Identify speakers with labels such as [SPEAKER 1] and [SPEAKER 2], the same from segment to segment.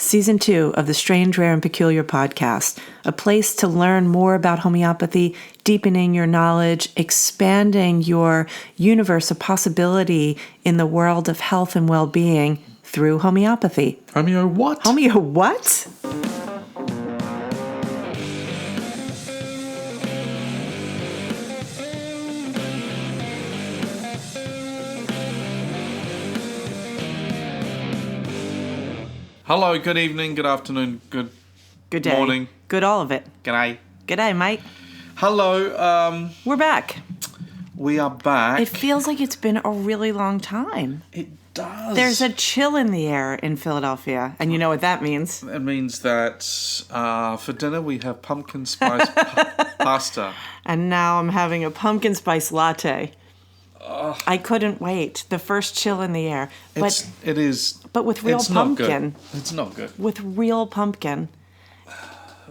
[SPEAKER 1] Season 2 of the Strange, Rare, and Peculiar podcast, a place to learn more about homeopathy, deepening your knowledge, expanding your universe of possibility in the world of health and well-being through homeopathy.
[SPEAKER 2] Homeo what?
[SPEAKER 1] Homeo what?
[SPEAKER 2] Hello, good evening, good afternoon, good
[SPEAKER 1] day.
[SPEAKER 2] Morning.
[SPEAKER 1] Good all of it.
[SPEAKER 2] G'day.
[SPEAKER 1] G'day, mate.
[SPEAKER 2] Hello,
[SPEAKER 1] We're back.
[SPEAKER 2] we are back.
[SPEAKER 1] It feels like it's been a really long time.
[SPEAKER 2] It does.
[SPEAKER 1] There's a chill in the air in Philadelphia, and you know what that means.
[SPEAKER 2] It means that for dinner we have pumpkin spice pasta.
[SPEAKER 1] And now I'm having a pumpkin spice latte. I couldn't wait. The first chill in the air. But
[SPEAKER 2] It is.
[SPEAKER 1] But with real
[SPEAKER 2] it's
[SPEAKER 1] pumpkin.
[SPEAKER 2] Not good. It's not good.
[SPEAKER 1] With real pumpkin.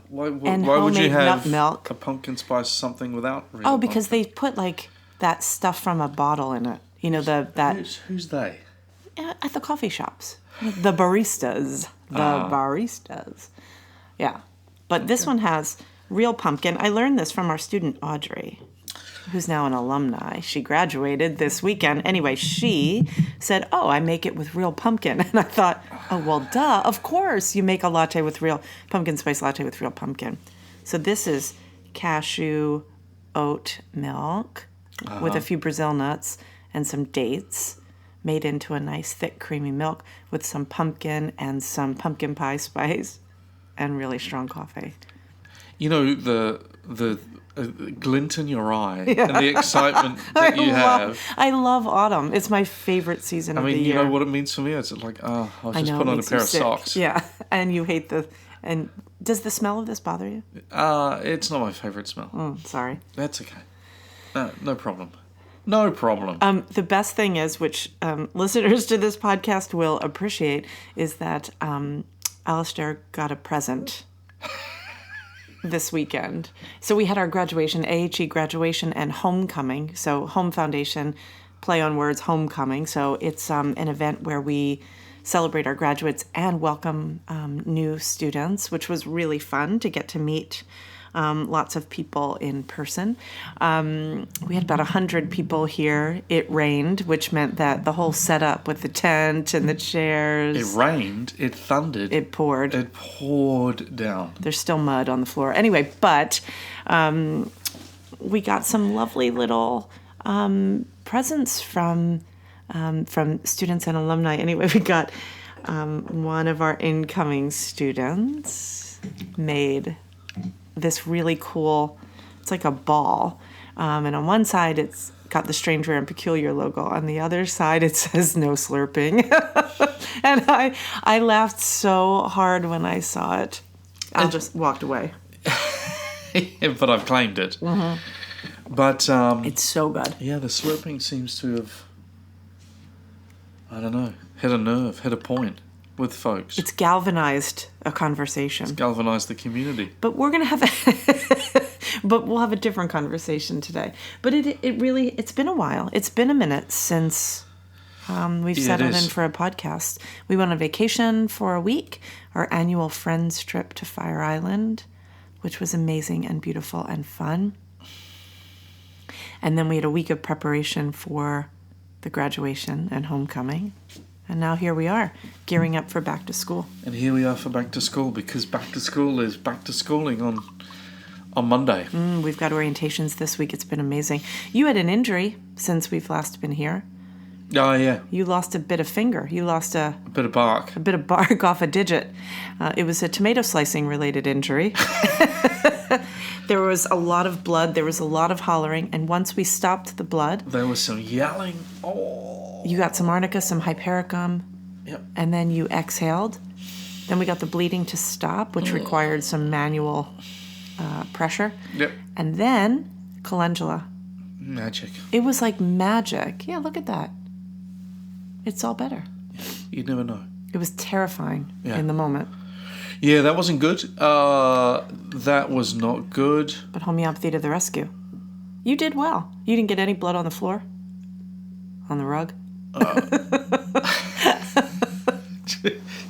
[SPEAKER 2] Why
[SPEAKER 1] And
[SPEAKER 2] would you
[SPEAKER 1] homemade nut
[SPEAKER 2] have
[SPEAKER 1] milk.
[SPEAKER 2] a pumpkin spice something without real
[SPEAKER 1] Oh, because
[SPEAKER 2] pumpkin?
[SPEAKER 1] they put like that stuff from a bottle in it. You know, that
[SPEAKER 2] Who's they?
[SPEAKER 1] at the coffee shops. The baristas. Baristas. Yeah. But this one has real pumpkin. I learned this from our student Audrey, who's now an alumni. She graduated this weekend. Anyway, she said, "Oh, I make it with real pumpkin." And I thought, "Oh, well, duh. Of course you make a latte with real pumpkin spice latte with real pumpkin." So this is cashew oat milk with a few Brazil nuts and some dates made into a nice thick creamy milk with some pumpkin and some pumpkin pie spice and really strong coffee.
[SPEAKER 2] You know, the glint in your eye and the excitement that you have.
[SPEAKER 1] I love autumn. It's my favorite season of the year.
[SPEAKER 2] You know what it means for me? It's like, I'll just put on a pair of socks.
[SPEAKER 1] Yeah, and you hate and does the smell of this bother you?
[SPEAKER 2] It's not my favorite smell.
[SPEAKER 1] Sorry.
[SPEAKER 2] That's okay. No problem. No problem.
[SPEAKER 1] The best thing is, which listeners to this podcast will appreciate, is that Alastair got a present this weekend. So we had our graduation, AHE graduation and homecoming. So Home Foundation, play on words, homecoming. So it's an event where we celebrate our graduates and welcome new students, which was really fun to get to meet lots of people in person. We had about 100 people here. It rained, which meant that the whole setup with the tent and the chairs.
[SPEAKER 2] It rained. It thundered.
[SPEAKER 1] It poured.
[SPEAKER 2] It poured down.
[SPEAKER 1] There's still mud on the floor. Anyway, but we got some lovely little presents from students and alumni. Anyway, we got one of our incoming students made this really cool, it's like a ball. And on one side, it's got the Strange, Rare, and Peculiar logo. On the other side, it says no slurping. And I laughed so hard when I saw it. I just walked away.
[SPEAKER 2] But I've claimed it. Mm-hmm. But
[SPEAKER 1] it's so good.
[SPEAKER 2] Yeah, the slurping seems to have, I don't know, hit a nerve, hit a point with folks.
[SPEAKER 1] It's galvanized a conversation.
[SPEAKER 2] It's galvanized the community.
[SPEAKER 1] But we're gonna have, but we'll have a different conversation today. But it's been a while. It's been a minute since we've settled in for a podcast. We went on vacation for a week, our annual friends trip to Fire Island, which was amazing and beautiful and fun. And then we had a week of preparation for the graduation and homecoming. And now here we are, gearing up for back to school.
[SPEAKER 2] And here we are for back to school, because back to school is back to schooling on Monday.
[SPEAKER 1] We've got orientations this week. It's been amazing. You had an injury since we've last been here.
[SPEAKER 2] Oh, yeah.
[SPEAKER 1] You lost a bit of finger. You lost a
[SPEAKER 2] bit of bark.
[SPEAKER 1] A bit of bark off a digit. It was a tomato slicing related injury. There was a lot of blood. There was a lot of hollering. And once we stopped the blood...
[SPEAKER 2] There was some yelling. Oh.
[SPEAKER 1] You got some arnica, some hypericum.
[SPEAKER 2] Yep.
[SPEAKER 1] And then you exhaled. Then we got the bleeding to stop, which required some manual pressure.
[SPEAKER 2] Yep.
[SPEAKER 1] And then calendula.
[SPEAKER 2] Magic.
[SPEAKER 1] It was like magic. Yeah, look at that. It's all better.
[SPEAKER 2] You never know.
[SPEAKER 1] It was terrifying in the moment.
[SPEAKER 2] Yeah, that wasn't good. That was not good.
[SPEAKER 1] But homeopathy to the rescue. You did well. You didn't get any blood on the floor? On the rug?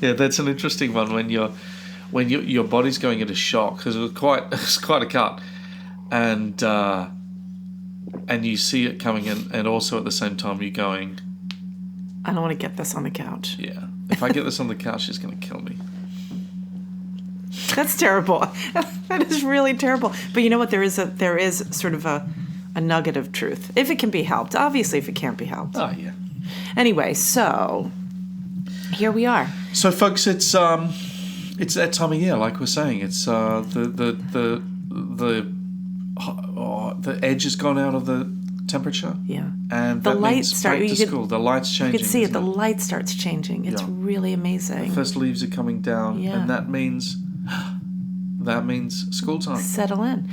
[SPEAKER 2] Yeah, that's an interesting one when your body's going into shock because it's quite a cut, and you see it coming in, and also at the same time you're going,
[SPEAKER 1] I don't want to get this on the couch.
[SPEAKER 2] yeah, if I get this on the couch, she's going to kill me.
[SPEAKER 1] That's terrible. That is really terrible. But you know what? There is sort of a nugget of truth, if it can be helped. Obviously, if it can't be helped.
[SPEAKER 2] Oh yeah.
[SPEAKER 1] Anyway, so here we are.
[SPEAKER 2] So, folks, it's that time of year, like we're saying. It's the edge has gone out of the temperature.
[SPEAKER 1] Yeah.
[SPEAKER 2] And
[SPEAKER 1] the
[SPEAKER 2] that
[SPEAKER 1] lights
[SPEAKER 2] means
[SPEAKER 1] start.
[SPEAKER 2] back to school. The lights changing.
[SPEAKER 1] You can see it. The
[SPEAKER 2] isn't it?
[SPEAKER 1] light starts changing. It's really amazing.
[SPEAKER 2] The first leaves are coming down,
[SPEAKER 1] Yeah.
[SPEAKER 2] and that means school time.
[SPEAKER 1] Settle in.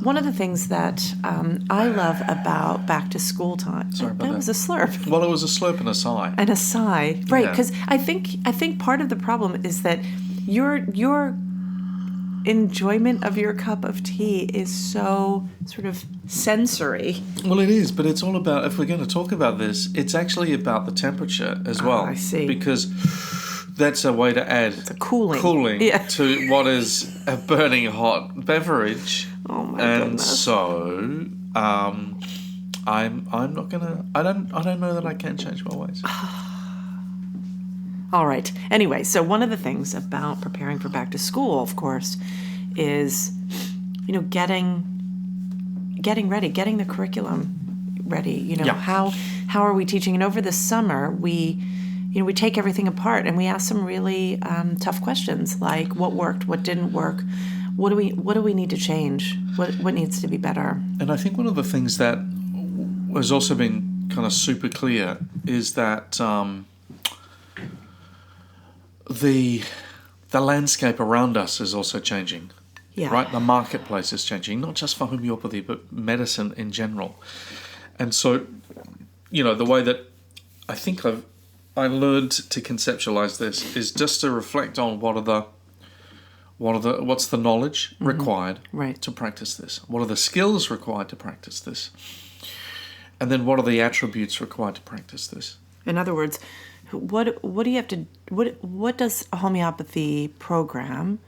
[SPEAKER 1] One of the things that I love about back to school time.
[SPEAKER 2] Sorry about that.
[SPEAKER 1] That was a slurp.
[SPEAKER 2] Well, it was a slurp and a sigh.
[SPEAKER 1] And a sigh, right?
[SPEAKER 2] Yeah.
[SPEAKER 1] Because I think part of the problem is that your enjoyment of your cup of tea is so sort of sensory.
[SPEAKER 2] Well, it is, but it's all about, if we're going to talk about this, it's actually about the temperature as well.
[SPEAKER 1] I see.
[SPEAKER 2] Because that's a way to add cooling
[SPEAKER 1] Yeah.
[SPEAKER 2] to what is a burning hot beverage.
[SPEAKER 1] Oh my
[SPEAKER 2] and
[SPEAKER 1] goodness.
[SPEAKER 2] So, I'm not gonna. I don't know that I can change my ways.
[SPEAKER 1] All right. Anyway, so one of the things about preparing for back to school, of course, is, getting ready, getting the curriculum ready.
[SPEAKER 2] Yeah.
[SPEAKER 1] How are we teaching? And over the summer, we take everything apart and we ask some really tough questions like what worked, what didn't work, what do we need to change, what needs to be better.
[SPEAKER 2] And I think one of the things that has also been kind of super clear is that the landscape around us is also changing.
[SPEAKER 1] Yeah.
[SPEAKER 2] Right? The marketplace is changing, not just for homeopathy, but medicine in general. And so, the way that I think I learned to conceptualize this is just to reflect on what's the knowledge required
[SPEAKER 1] Right.
[SPEAKER 2] to practice this? What are the skills required to practice this? And then what are the attributes required to practice this?
[SPEAKER 1] In other words, what do you have to what does a homeopathy program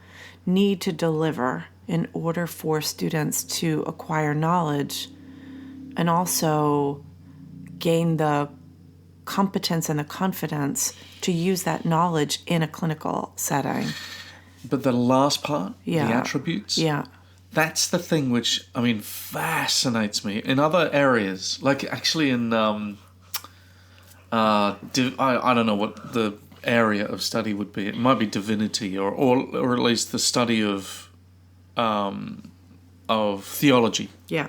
[SPEAKER 1] need to deliver in order for students to acquire knowledge and also gain the competence and the confidence to use that knowledge in a clinical setting?
[SPEAKER 2] But the last part,
[SPEAKER 1] Yeah.
[SPEAKER 2] the attributes,
[SPEAKER 1] Yeah.
[SPEAKER 2] that's the thing which, fascinates me. In other areas, like actually in, I don't know what the area of study would be. It might be divinity or at least the study of theology.
[SPEAKER 1] Yeah.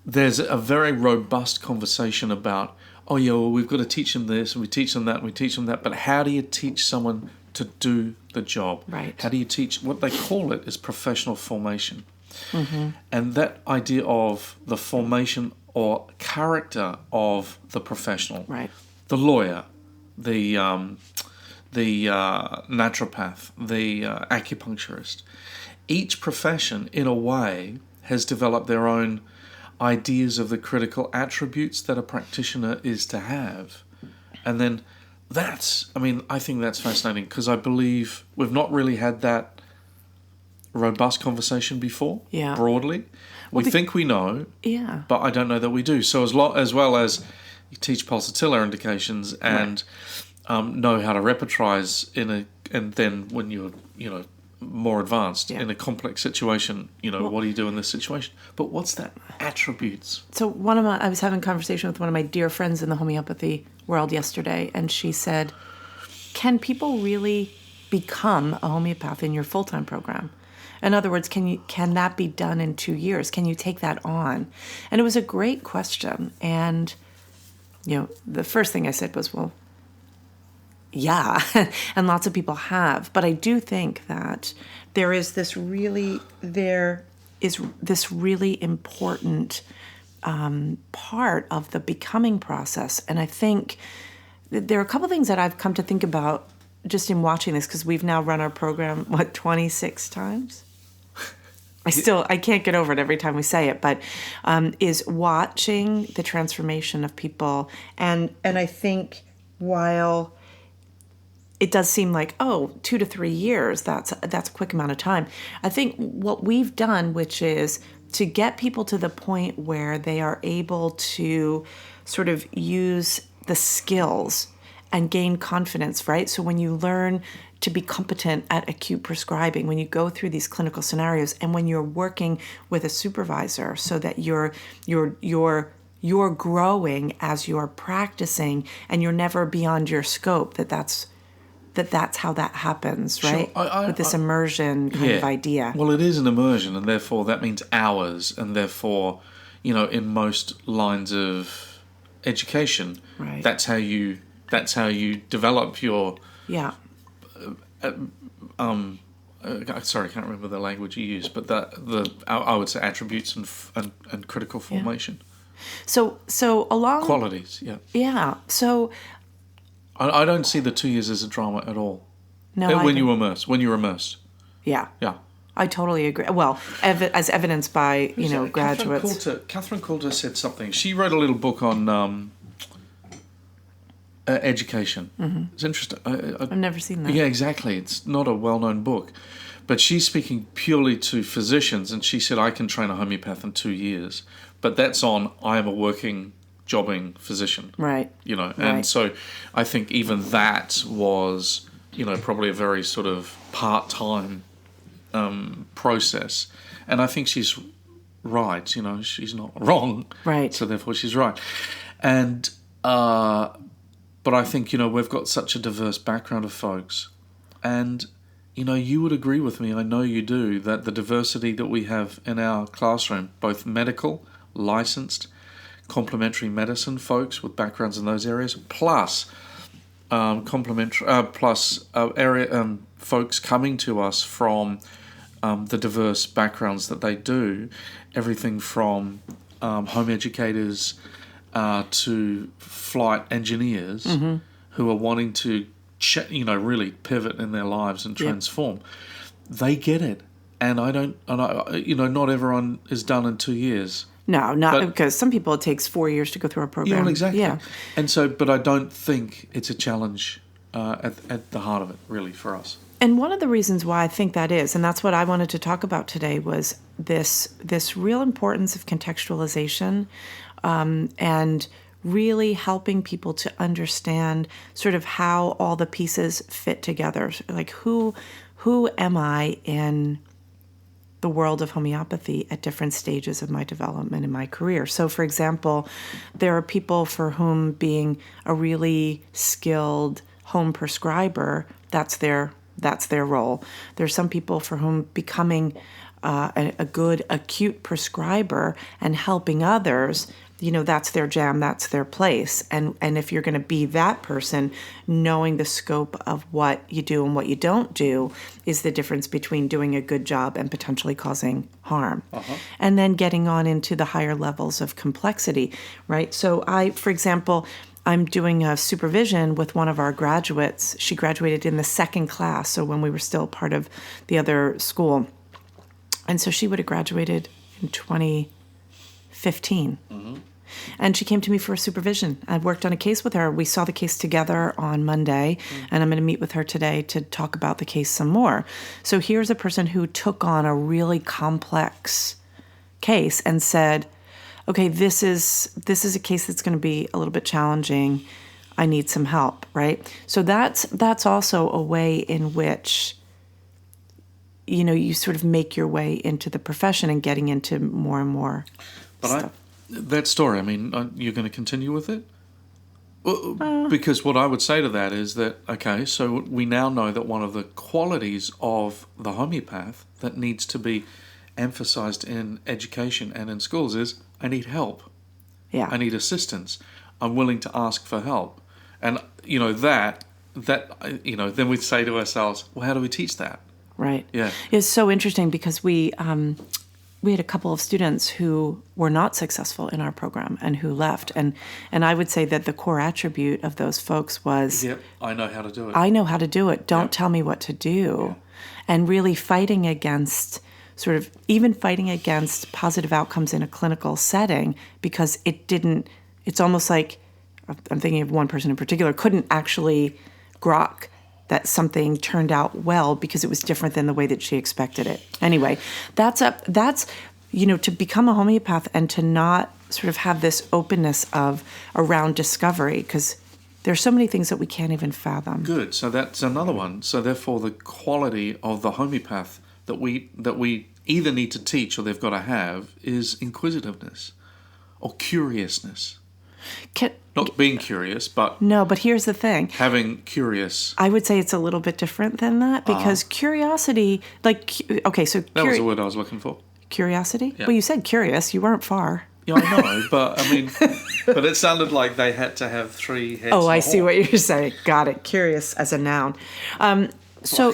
[SPEAKER 2] There's a very robust conversation about, we've got to teach them this, and we teach them that, and we teach them that. But how do you teach someone to do the job?
[SPEAKER 1] Right.
[SPEAKER 2] How do you teach? What they call it is professional formation.
[SPEAKER 1] Mm-hmm.
[SPEAKER 2] And that idea of the formation or character of the professional,
[SPEAKER 1] Right.
[SPEAKER 2] the lawyer, the naturopath, the acupuncturist, each profession, in a way, has developed their own ideas of the critical attributes that a practitioner is to have. And then I think that's fascinating because I believe we've not really had that robust conversation before,
[SPEAKER 1] Yeah.
[SPEAKER 2] broadly. We think we know,
[SPEAKER 1] Yeah.
[SPEAKER 2] but I don't know that we do. So as well as you teach pulsatilla indications and know how to repertorize and then when you're, more advanced in a complex situation, what do you do in this situation? But what's that attributes?
[SPEAKER 1] So I was having a conversation with one of my dear friends in the homeopathy world yesterday, and she said, can people really become a homeopath in your full-time program? In other words, can that be done in 2 years? Can you take that on? And it was a great question. And, the first thing I said was, well, yeah, and lots of people have. But I do think that there is this really important part of the becoming process. And I think there are a couple things that I've come to think about just in watching this, because we've now run our program, 26 times? I can't get over it every time we say it, but is watching the transformation of people. And I think while it does seem like, 2 to 3 years, that's a quick amount of time. I think what we've done, which is to get people to the point where they are able to sort of use the skills and gain confidence, right? So when you learn to be competent at acute prescribing, when you go through these clinical scenarios, and when you're working with a supervisor, so that you're growing as you're practicing, and you're never beyond your scope. That's how that happens, right?
[SPEAKER 2] Sure.
[SPEAKER 1] With this immersion kind of idea.
[SPEAKER 2] Well, it is an immersion, and therefore that means hours, and therefore, in most lines of education,
[SPEAKER 1] Right.
[SPEAKER 2] that's how you develop your.
[SPEAKER 1] Yeah.
[SPEAKER 2] Sorry, I can't remember the language you use, but I would say attributes and critical formation.
[SPEAKER 1] So along
[SPEAKER 2] Qualities, yeah.
[SPEAKER 1] Yeah. So
[SPEAKER 2] I don't see the 2 years as a drama at all.
[SPEAKER 1] no,
[SPEAKER 2] When you're immersed.
[SPEAKER 1] Yeah.
[SPEAKER 2] Yeah.
[SPEAKER 1] I totally agree. Well, as evidenced by graduates.
[SPEAKER 2] Catherine Coulter said something. She wrote a little book on education. Mm-hmm. It's interesting.
[SPEAKER 1] I've never seen that.
[SPEAKER 2] Yeah, exactly. It's not a well-known book, but she's speaking purely to physicians, and she said, "I can train a homeopath in 2 years," but that's on I am a working, jobbing physician.
[SPEAKER 1] Right.
[SPEAKER 2] And
[SPEAKER 1] Right.
[SPEAKER 2] so I think even that was, probably a very sort of part-time process, and I think she's right. She's not wrong.
[SPEAKER 1] Right.
[SPEAKER 2] So therefore, she's right, and. But I think, we've got such a diverse background of folks. And, you would agree with me, I know you do, that the diversity that we have in our classroom, both medical, licensed, complementary medicine folks with backgrounds in those areas, plus folks coming to us from the diverse backgrounds that they do, everything from home educators, to flight engineers who are wanting to, really pivot in their lives and transform. They get it, and not everyone is done in 2 years.
[SPEAKER 1] No, because some people it takes 4 years to go through a program.
[SPEAKER 2] Yeah, well, exactly.
[SPEAKER 1] Yeah.
[SPEAKER 2] And so, but I don't think it's a challenge at the heart of it, really, for us.
[SPEAKER 1] And one of the reasons why I think that is, and that's what I wanted to talk about today, was this real importance of contextualization. And really helping people to understand sort of how all the pieces fit together. Like who am I in the world of homeopathy at different stages of my development in my career? So, for example, there are people for whom being a really skilled home prescriber, that's their role. There's some people for whom becoming a good acute prescriber and helping others, that's their jam, that's their place. And if you're going to be that person, knowing the scope of what you do and what you don't do is the difference between doing a good job and potentially causing harm. Uh-huh. And then getting on into the higher levels of complexity, right? So for example, I'm doing a supervision with one of our graduates. She graduated in the second class, so when we were still part of the other school. And so she would have graduated in 2015. Mm-hmm. And she came to me for a supervision. I worked on a case with her. We saw the case together on Monday, and I'm going to meet with her today to talk about the case some more. So here's a person who took on a really complex case and said, okay, this is a case that's going to be a little bit challenging. I need some help, right? So that's also a way in which you sort of make your way into the profession and getting into more and more stuff.
[SPEAKER 2] That story, you're going to continue with it? Because what I would say to that is that, okay, so we now know that one of the qualities of the homeopath that needs to be emphasized in education and in schools is, I need help.
[SPEAKER 1] Yeah.
[SPEAKER 2] I need assistance. I'm willing to ask for help. And, then we'd say to ourselves, well, how do we teach that?
[SPEAKER 1] Right.
[SPEAKER 2] Yeah.
[SPEAKER 1] It's so interesting because we had a couple of students who were not successful in our program and who left. And I would say that the core attribute of those folks was,
[SPEAKER 2] yep, I know how to do it.
[SPEAKER 1] I know how to do it. Don't tell me what to do. Yeah. And really fighting against positive outcomes in a clinical setting because it's almost like I'm thinking of one person in particular, couldn't actually grok that something turned out well because it was different than the way that she expected it. Anyway, that's to become a homeopath and to not sort of have this openness around discovery, because there's so many things that we can't even fathom.
[SPEAKER 2] Good. So that's another one. So therefore, the quality of the homeopath that we either need to teach or they've got to have is inquisitiveness or curiousness. Not being curious, but...
[SPEAKER 1] No, but here's the thing.
[SPEAKER 2] Having curious...
[SPEAKER 1] I would say it's a little bit different than that, because curiosity, okay, so...
[SPEAKER 2] That was the word I was looking for.
[SPEAKER 1] Curiosity?
[SPEAKER 2] Yeah.
[SPEAKER 1] Well, you said curious. You weren't far.
[SPEAKER 2] Yeah, I know, but I mean... But it sounded like they had to have 3 heads.
[SPEAKER 1] Oh, I see what you're saying. Got it. Curious as a noun. So,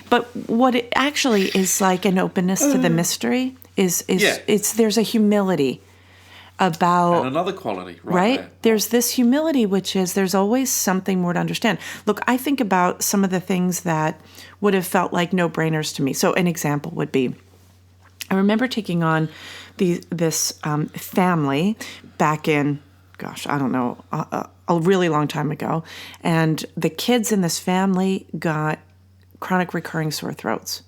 [SPEAKER 1] but what it actually is like an openness to the mystery is there's a humility about...
[SPEAKER 2] And another quality,
[SPEAKER 1] right?
[SPEAKER 2] there.
[SPEAKER 1] There's this humility, which is there's always something more to understand. Look, I think about some of the things that would have felt like no-brainers to me. So an example would be, I remember taking on this family back in, I don't know, a really long time ago. And the kids in this family got chronic recurring sore throats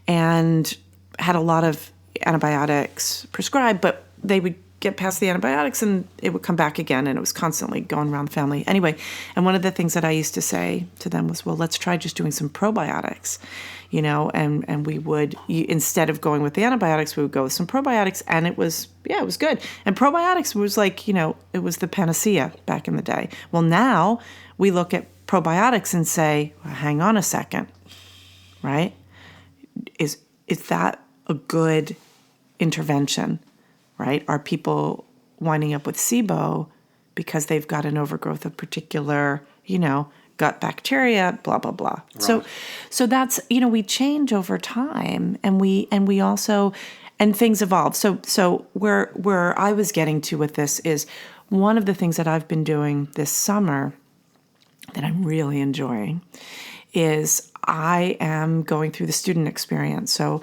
[SPEAKER 1] and had a lot of antibiotics prescribed, but they would get past the antibiotics and it would come back again, and it was constantly going around the family. Anyway, and one of the things that I used to say to them was, well, let's try just doing some probiotics, and we would, instead of going with the antibiotics, we would go with some probiotics, and it was good. And probiotics was like, it was the panacea back in the day. Well, now we look at probiotics and say, well, hang on a second, right? Is that a good intervention? Right? Are people winding up with SIBO because they've got an overgrowth of particular, gut bacteria, blah, blah, blah. Right. So that's, we change over time, and we also, and things evolve. So where I was getting to with this is one of the things that I've been doing this summer that I'm really enjoying is I am going through the student experience. So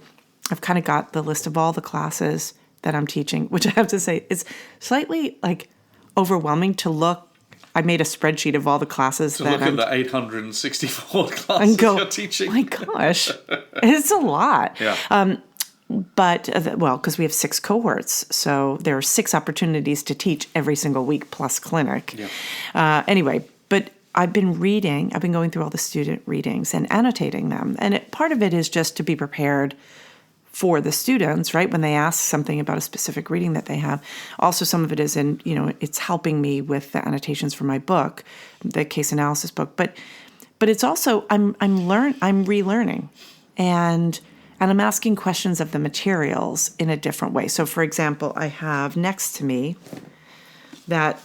[SPEAKER 1] I've kind of got the list of all the classes that I'm teaching, which I have to say is slightly overwhelming to look. I made a spreadsheet of all the classes
[SPEAKER 2] look at the 864 classes
[SPEAKER 1] and go,
[SPEAKER 2] you're teaching.
[SPEAKER 1] My gosh, it's a lot.
[SPEAKER 2] Yeah.
[SPEAKER 1] But because we have 6 cohorts, so there are 6 opportunities to teach every single week plus clinic. Yeah. Anyway, but I've been going through all the student readings and annotating them, and part of it is just to be prepared for the students, right? When they ask something about a specific reading that they have. Also, some of it is it's helping me with the annotations for my book, the case analysis book. But it's also, I'm relearning, and I'm asking questions of the materials in a different way. So, for example, I have next to me that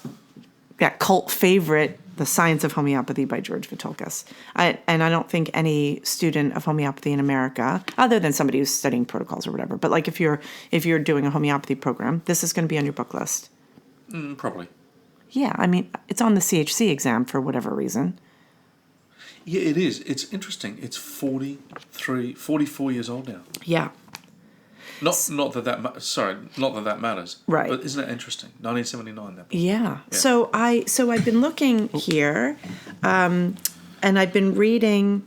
[SPEAKER 1] cult favorite, The Science of Homeopathy by George Vitulkas. And I don't think any student of homeopathy in America, other than somebody who's studying protocols or whatever, but if you're doing a homeopathy program, this is going to be on your book list.
[SPEAKER 2] Probably.
[SPEAKER 1] Yeah, it's on the CHC exam for whatever reason.
[SPEAKER 2] Yeah, it is. It's interesting. It's 44 years old now.
[SPEAKER 1] Yeah.
[SPEAKER 2] Not that matters.
[SPEAKER 1] Right.
[SPEAKER 2] But isn't it interesting? 1979. That
[SPEAKER 1] yeah. So I've been looking here, and I've been reading.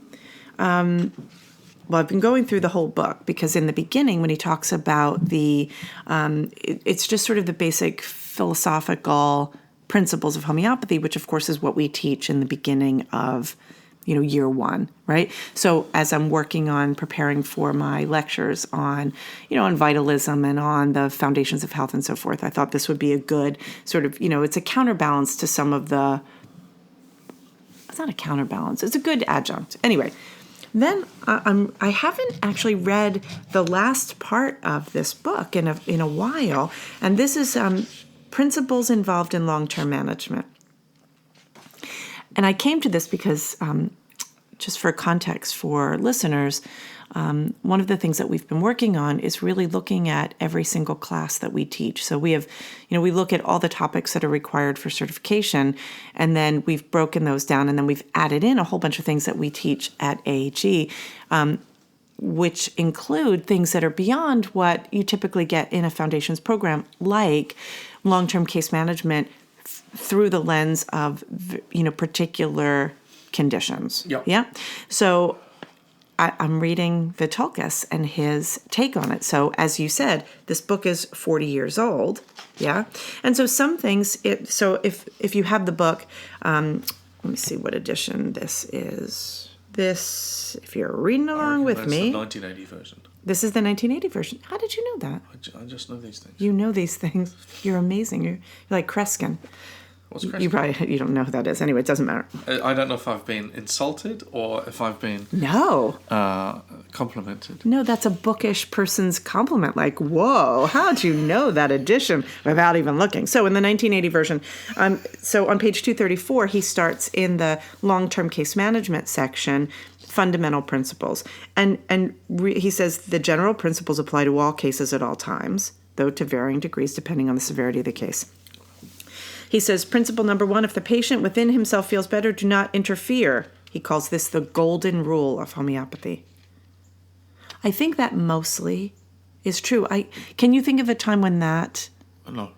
[SPEAKER 1] I've been going through the whole book, because in the beginning, when he talks about it's just sort of the basic philosophical principles of homeopathy, which of course is what we teach in the beginning of year 1, right? So as I'm working on preparing for my lectures on, on vitalism and on the foundations of health and so forth, I thought this would be a good sort of, it's a counterbalance to some of the, it's not a counterbalance, it's a good adjunct. Anyway, then I haven't actually read the last part of this book in a while, and this is Principles Involved in Long-Term Management. And I came to this because, just for context for listeners, one of the things that we've been working on is really looking at every single class that we teach. So we have, we look at all the topics that are required for certification, and then we've broken those down, and then we've added in a whole bunch of things that we teach at AHE, which include things that are beyond what you typically get in a foundations program, like long-term case management, through the lens of, particular conditions.
[SPEAKER 2] Yep.
[SPEAKER 1] Yeah. So I'm reading Vitulcus and his take on it. So as you said, this book is 40 years old. Yeah. And so some things, so if you have the book, let me see what edition this is. This, if you're reading along with me.
[SPEAKER 2] That's the 1980 version.
[SPEAKER 1] This is the 1980 version. How did you know that?
[SPEAKER 2] I just know these things.
[SPEAKER 1] You know these things. You're amazing. You're like Kreskin.
[SPEAKER 2] What's Kreskin?
[SPEAKER 1] You don't know who that is. Anyway, it doesn't matter.
[SPEAKER 2] I don't know if I've been insulted or if I've been complimented.
[SPEAKER 1] No, that's a bookish person's compliment. Like, whoa, how'd you know that edition without even looking? So in the 1980 version, so on page 234, he starts in the long-term case management section, fundamental principles. And he says the general principles apply to all cases at all times, though to varying degrees depending on the severity of the case. He says, principle number 1, if the patient within himself feels better, do not interfere. He calls this the golden rule of homeopathy. I think that mostly is true. Can you think of a time when that...
[SPEAKER 2] No.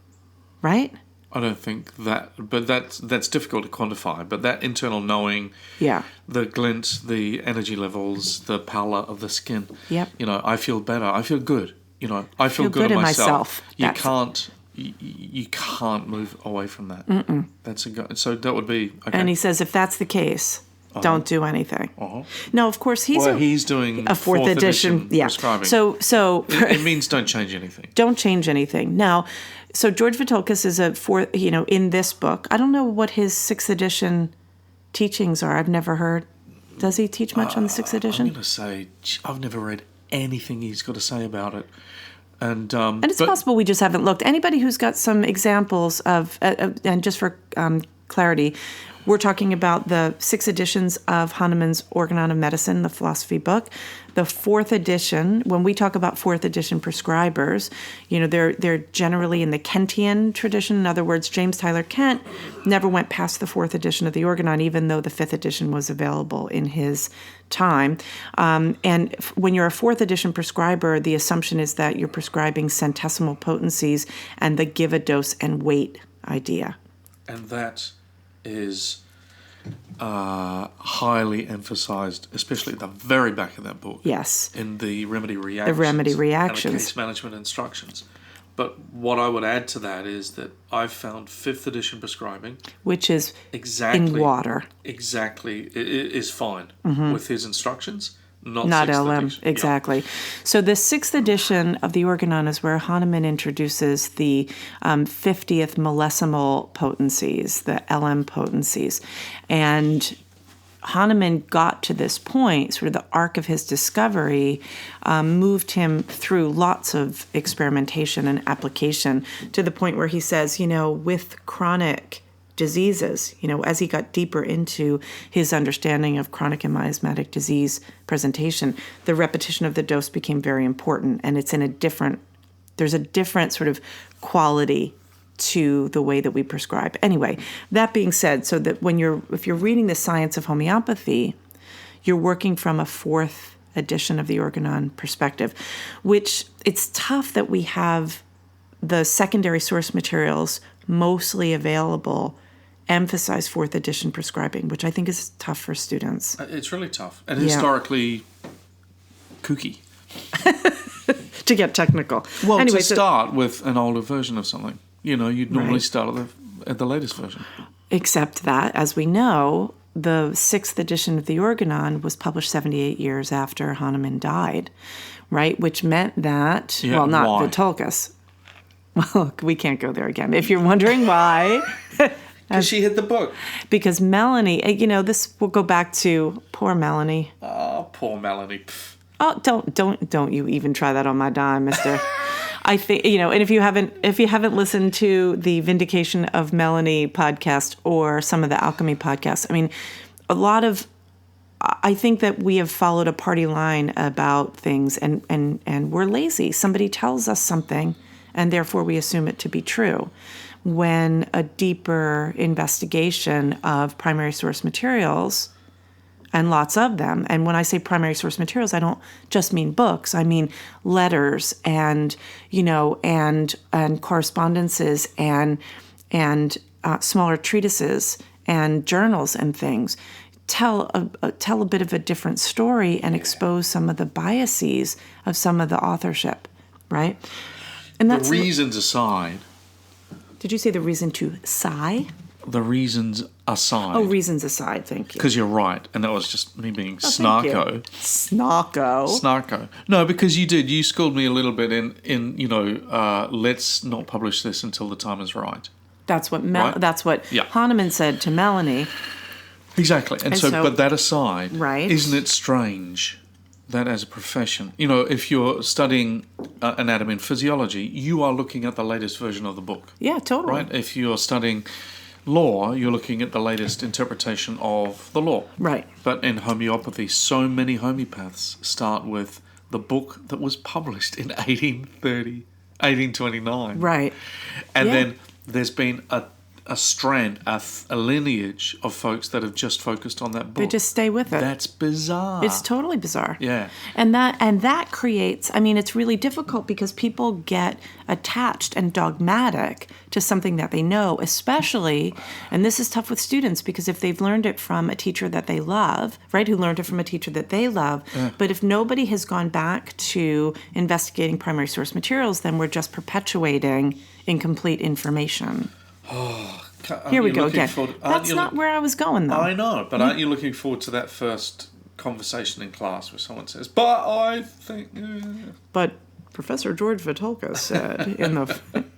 [SPEAKER 1] Right?
[SPEAKER 2] I don't think that, but that's difficult to quantify. But that internal knowing, the glint, the energy levels, the pallor of the skin.
[SPEAKER 1] Yep.
[SPEAKER 2] I feel better. I feel good. I feel good in myself. You can't move away from that. Mm-mm. So that would be okay.
[SPEAKER 1] And he says if that's the case, don't do anything. Now, of course, he's doing
[SPEAKER 2] a
[SPEAKER 1] fourth edition
[SPEAKER 2] prescribing.
[SPEAKER 1] So
[SPEAKER 2] it means don't change anything.
[SPEAKER 1] Don't change anything. Now, so George Vitulcus is in this book. I don't know what his 6th edition teachings are. I've never heard. Does he teach much on the 6th edition?
[SPEAKER 2] I'm going to say I've never read anything he's got to say about it. And
[SPEAKER 1] it's possible we just haven't looked. Anybody who's got some examples of, and just for clarity, we're talking about the 6 editions of Hahnemann's Organon of Medicine, the philosophy book. The 4th edition, when we talk about 4th edition prescribers, they're generally in the Kentian tradition. In other words, James Tyler Kent never went past the 4th edition of the Organon, even though the 5th edition was available in his time. And when you're a 4th edition prescriber, the assumption is that you're prescribing centesimal potencies and the give a dose and wait idea.
[SPEAKER 2] And that is highly emphasized, especially at the very back of that book.
[SPEAKER 1] Yes.
[SPEAKER 2] In the remedy reactions.
[SPEAKER 1] The remedy reactions.
[SPEAKER 2] And the case management instructions. But what I would add to that is that I've found 5th edition prescribing,
[SPEAKER 1] which is in water.
[SPEAKER 2] Exactly. It is fine with his instructions.
[SPEAKER 1] Not LM, edition. Exactly. Yeah. So the 6th edition of the Organon is where Hahnemann introduces the 50th millesimal potencies, the LM potencies. And Hahnemann got to this point, sort of the arc of his discovery, moved him through lots of experimentation and application to the point where he says, with chronic diseases, as he got deeper into his understanding of chronic and miasmatic disease presentation, the repetition of the dose became very important, and there's a different sort of quality to the way that we prescribe. Anyway, that being said, so that if you're reading the science of homeopathy, you're working from a 4th edition of the Organon perspective, which it's tough that we have the secondary source materials mostly available emphasize 4th edition prescribing, which I think is tough for students.
[SPEAKER 2] It's really tough and historically kooky.
[SPEAKER 1] To get technical.
[SPEAKER 2] Well, anyway, start with an older version of something. You'd normally start at the latest version. Except
[SPEAKER 1] that, as we know, the 6th edition of the Organon was published 78 years after Hahnemann died, right? Which meant that, not Vitulcus. Well, we can't go there again. If you're wondering why...
[SPEAKER 2] Because she hit the book.
[SPEAKER 1] Because Melanie, this will go back to poor Melanie.
[SPEAKER 2] Oh, poor Melanie. Pfft.
[SPEAKER 1] Oh, don't you even try that on my dime, mister. I think, and if you haven't listened to the Vindication of Melanie podcast or some of the Alchemy podcasts, I mean, I think that we have followed a party line about things and we're lazy. Somebody tells us something and therefore we assume it to be true. When a deeper investigation of primary source materials, and lots of them, and when I say primary source materials, I don't just mean books. I mean letters and correspondences and smaller treatises and journals and things tell a bit of a different story and expose some of the biases of some of the authorship, right? And that's
[SPEAKER 2] the reasons aside.
[SPEAKER 1] Did you say the reason to sigh?
[SPEAKER 2] The reasons aside.
[SPEAKER 1] Oh, reasons aside, thank you.
[SPEAKER 2] Because you're right, and that was just me being snarko. Snarko. No, because you schooled me a little bit in let's not publish this until the time is right.
[SPEAKER 1] That's what Hahnemann said to Melanie.
[SPEAKER 2] Exactly. And so, but that aside,
[SPEAKER 1] right.
[SPEAKER 2] Isn't it strange that as a profession, if you're studying anatomy and physiology, you are looking at the latest version of the book.
[SPEAKER 1] Yeah, totally.
[SPEAKER 2] Right? If you're studying law, you're looking at the latest interpretation of the law.
[SPEAKER 1] Right.
[SPEAKER 2] But in homeopathy, so many homeopaths start with the book that was published in 1829.
[SPEAKER 1] Right.
[SPEAKER 2] And then there's been a strand, a lineage of folks that have just focused on that book.
[SPEAKER 1] They just stay with it.
[SPEAKER 2] That's bizarre.
[SPEAKER 1] It's totally bizarre.
[SPEAKER 2] Yeah.
[SPEAKER 1] And that creates, it's really difficult because people get attached and dogmatic to something that they know, especially, and this is tough with students because if they've learned it from a teacher that they love, right, who learned it from a teacher that they love, but if nobody has gone back to investigating primary source materials, then we're just perpetuating incomplete information.
[SPEAKER 2] Oh,
[SPEAKER 1] here we go again. That's not where I was going, though.
[SPEAKER 2] I know, but aren't you looking forward to that first conversation in class where someone says, "But I think,"
[SPEAKER 1] but Professor George Vitulka said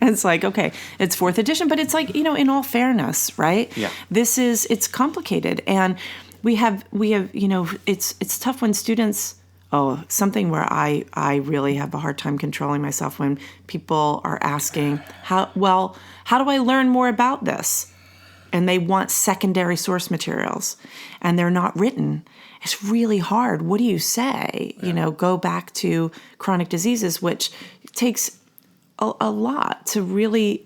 [SPEAKER 1] it's like, okay, it's 4th edition, but it's like, in all fairness, right?
[SPEAKER 2] Yeah.
[SPEAKER 1] It's complicated, and we have, it's tough when students. Oh, something where I really have a hard time controlling myself when people are asking, how do I learn more about this? And they want secondary source materials, and they're not written. It's really hard. What do you say?
[SPEAKER 2] Yeah.
[SPEAKER 1] Go back to chronic diseases, which takes a lot to really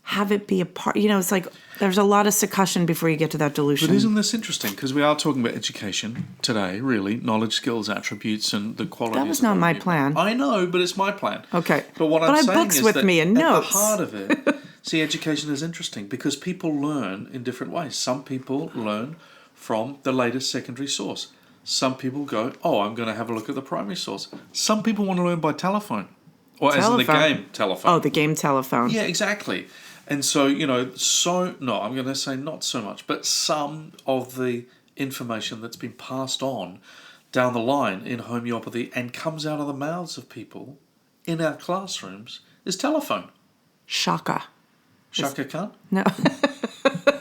[SPEAKER 1] have it be a part. It's like there's a lot of succussion before you get to that dilution.
[SPEAKER 2] But isn't this interesting? Because we are talking about education today, really, knowledge, skills, attributes, and the qualities.
[SPEAKER 1] That was not my plan.
[SPEAKER 2] I know, but it's my plan.
[SPEAKER 1] Okay.
[SPEAKER 2] But what I'm saying
[SPEAKER 1] I have books
[SPEAKER 2] is
[SPEAKER 1] with
[SPEAKER 2] that
[SPEAKER 1] me and notes.
[SPEAKER 2] At the heart of it, see, education is interesting because people learn in different ways. Some people learn from the latest secondary source. Some people go, I'm going to have a look at the primary source. Some people want to learn by telephone. Or as in the game telephone.
[SPEAKER 1] Oh, the game telephone.
[SPEAKER 2] Yeah, exactly. And so, I'm going to say not so much, but some of the information that's been passed on down the line in homeopathy and comes out of the mouths of people in our classrooms is telephone.
[SPEAKER 1] Shaka.
[SPEAKER 2] Shaka Khan?
[SPEAKER 1] No.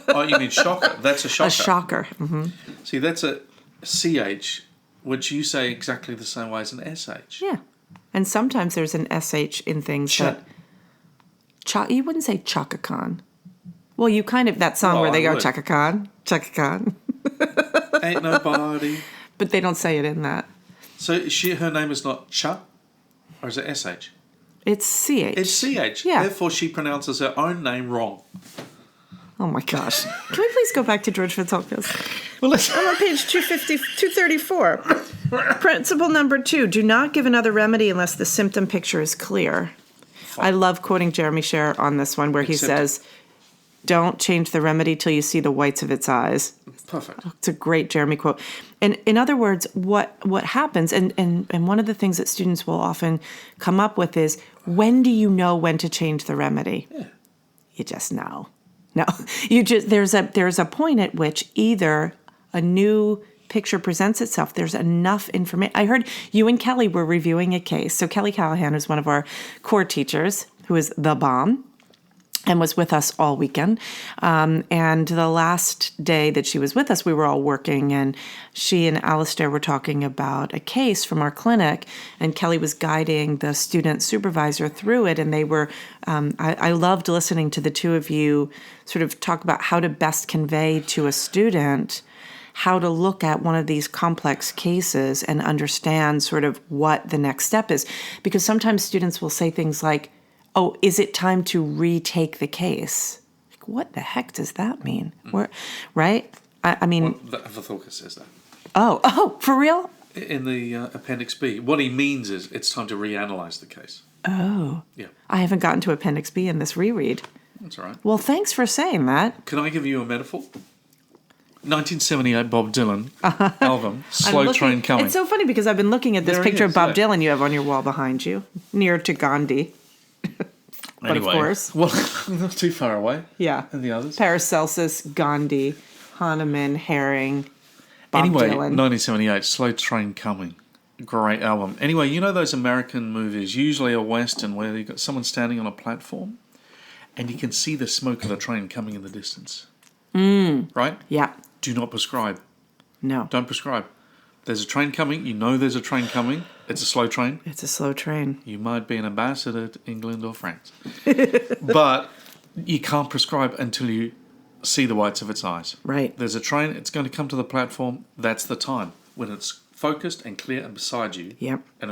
[SPEAKER 2] Oh, you mean shocker? That's a shocker.
[SPEAKER 1] A shocker. Mm-hmm.
[SPEAKER 2] See, that's a CH, which you say exactly the same way as an SH.
[SPEAKER 1] Yeah. And sometimes there's an SH in things that... you wouldn't say Chaka Khan. Well, you kind of... That song where they go, Chaka Khan, Chaka Khan.
[SPEAKER 2] Ain't nobody.
[SPEAKER 1] But they don't say it in that.
[SPEAKER 2] So her name is not Cha? Or is it SH?
[SPEAKER 1] It's CH.
[SPEAKER 2] It's CH.
[SPEAKER 1] Yeah.
[SPEAKER 2] Therefore, she pronounces her own name wrong.
[SPEAKER 1] Oh, my gosh. Can we please go back to George Vitulka's?
[SPEAKER 2] Well,
[SPEAKER 1] I'm on page 234. Principle number 2, do not give another remedy unless the symptom picture is clear. Fine. I love quoting Jeremy Sher on this one where he says, don't change the remedy till you see the whites of its eyes.
[SPEAKER 2] Perfect.
[SPEAKER 1] It's a great Jeremy quote. And in other words, what happens, and one of the things that students will often come up with is, when do you know when to change the remedy?
[SPEAKER 2] Yeah.
[SPEAKER 1] You just know. No, there's a point at which either a new picture presents itself, there's enough information. I heard you and Kelly were reviewing a case. So Kelly Callahan is one of our core teachers who is the bomb and was with us all weekend. And the last day that she was with us, we were all working, and she and Alastair were talking about a case from our clinic, and Kelly was guiding the student supervisor through it, and they were, I loved listening to the two of you sort of talk about how to best convey to a student how to look at one of these complex cases and understand sort of what the next step is. Because sometimes students will say things like, oh, is it time to retake the case? Like, what the heck does that mean? Right? I mean...
[SPEAKER 2] Well, Vitulka says that.
[SPEAKER 1] Oh, for real?
[SPEAKER 2] In the Appendix B. What he means is it's time to reanalyze the case.
[SPEAKER 1] Oh.
[SPEAKER 2] Yeah.
[SPEAKER 1] I haven't gotten to Appendix B in this reread.
[SPEAKER 2] That's all right.
[SPEAKER 1] Well, thanks for saying that.
[SPEAKER 2] Can I give you a metaphor? 1978 Bob Dylan album, Slow Train Coming.
[SPEAKER 1] It's so funny because I've been looking at this picture of Bob Dylan you have on your wall behind you, near to Gandhi. But
[SPEAKER 2] anyway,
[SPEAKER 1] of course.
[SPEAKER 2] Well, not too far away.
[SPEAKER 1] Yeah.
[SPEAKER 2] And the others.
[SPEAKER 1] Paracelsus, Gandhi, Hahnemann, Herring, Bob Dylan.
[SPEAKER 2] 1978, Slow Train Coming. Great album. Anyway, you know those American movies, usually a Western, where you've got someone standing on a platform and you can see the smoke of the train coming in the distance. Right?
[SPEAKER 1] Yeah.
[SPEAKER 2] Do not prescribe.
[SPEAKER 1] No.
[SPEAKER 2] Don't prescribe. There's a train coming. You know there's a train coming. It's a slow train.
[SPEAKER 1] It's a slow train.
[SPEAKER 2] You might be an ambassador to England or France. But you can't prescribe until you see the whites of its eyes.
[SPEAKER 1] Right.
[SPEAKER 2] There's a train. It's going to come to the platform. That's the time when it's focused and clear and beside you.
[SPEAKER 1] Yep.
[SPEAKER 2] And,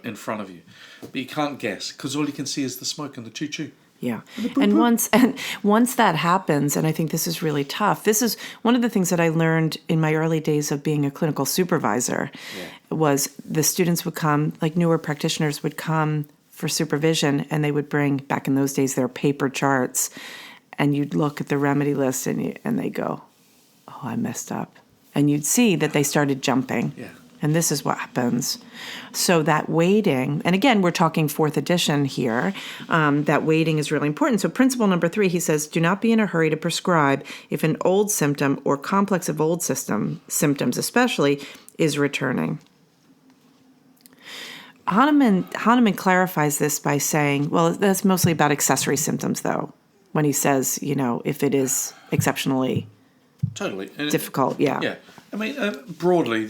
[SPEAKER 2] in front of you. But you can't guess because all you can see is the smoke and the choo-choo.
[SPEAKER 1] Yeah. And once that happens, and I think this is really tough, this is one of the things that I learned in my early days of being a clinical supervisor, was the students would come, like newer practitioners would come for supervision, and they would bring, back in those days, their paper charts, and you'd look at the remedy list and they go, oh, I messed up. And you'd see that they started jumping.
[SPEAKER 2] Yeah.
[SPEAKER 1] And this is what happens. So that waiting, and again, we're talking 4th edition here, that waiting is really important. So principle number 3, he says, do not be in a hurry to prescribe if an old symptom or complex of old symptoms especially is returning. Hahnemann clarifies this by saying, well, that's mostly about accessory symptoms, though, when he says, if it is exceptionally
[SPEAKER 2] totally
[SPEAKER 1] difficult,
[SPEAKER 2] Yeah. I mean, broadly,